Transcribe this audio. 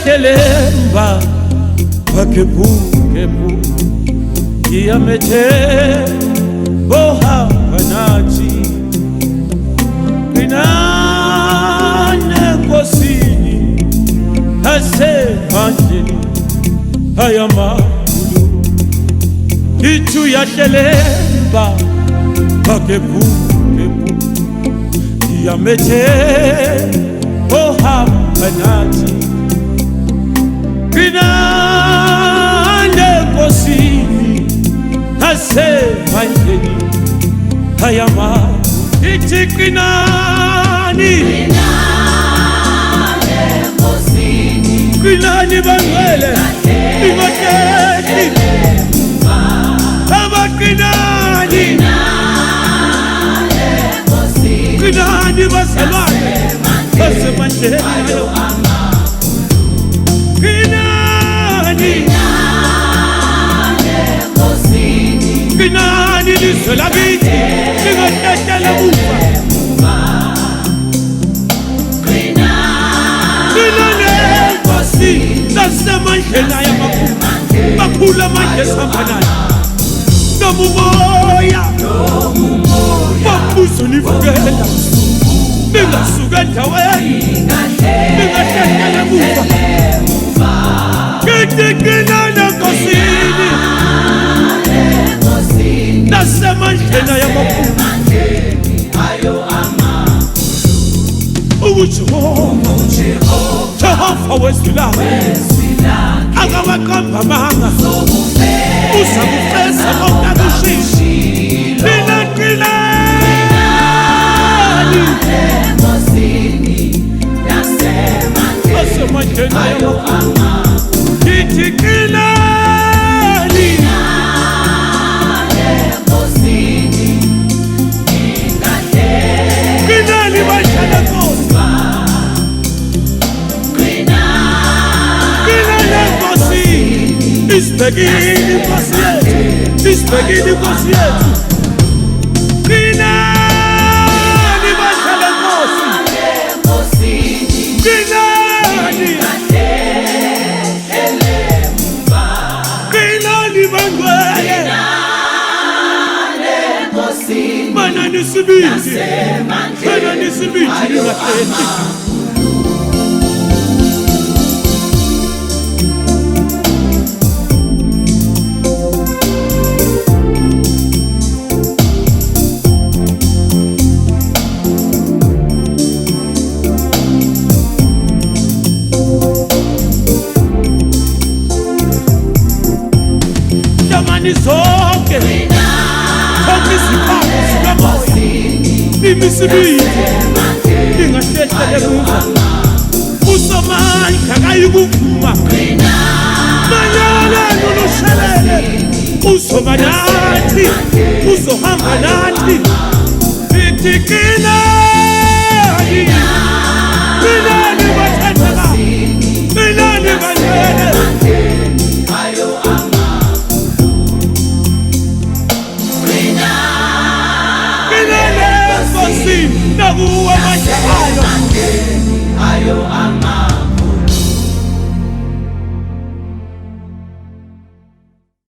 yahlelelwa bakebukebu iyamethe bohamba nathi qinane Nkosini asemandleni ayamakhulu ithu yahlelelwa bakebukebu iyamethe bohamba nathi qinane Nkosini asemandleni ayamakhulu ithi qinani qinani bangcwele ingoteti abaqinani qinani bazalwane basemandleni qinani qinani lizwe lakithi lingatetela ufa nasemandleni ayamakhulu makhulu amandla esihambanayo nomumoya wambuzo nivukela ningasuka endaweni ningahlehlela emuva kithi qinana Nkosini nasemandleni ayamakhulu Jehova wezilanga akabaqamba amanga uza kufeza konke akushilo mina qinani nasemandleni ayamakhulu kithi qinani qinani badlala Nkosi Isibhekile Nkosi yethu, isibhekile Nkosi yethu qinani badlala Nkosi qinani qinani bangcwele manani sibindi lingahlehli zonke izikhathi zikamoya imisibili ingahlehlela emuva uSomandla akayikuvuma manyala nolushelele uzoba nathi uzohamba nathi ithi qinani qinani bathandeka qinani bangcwele nakuwa manje ayo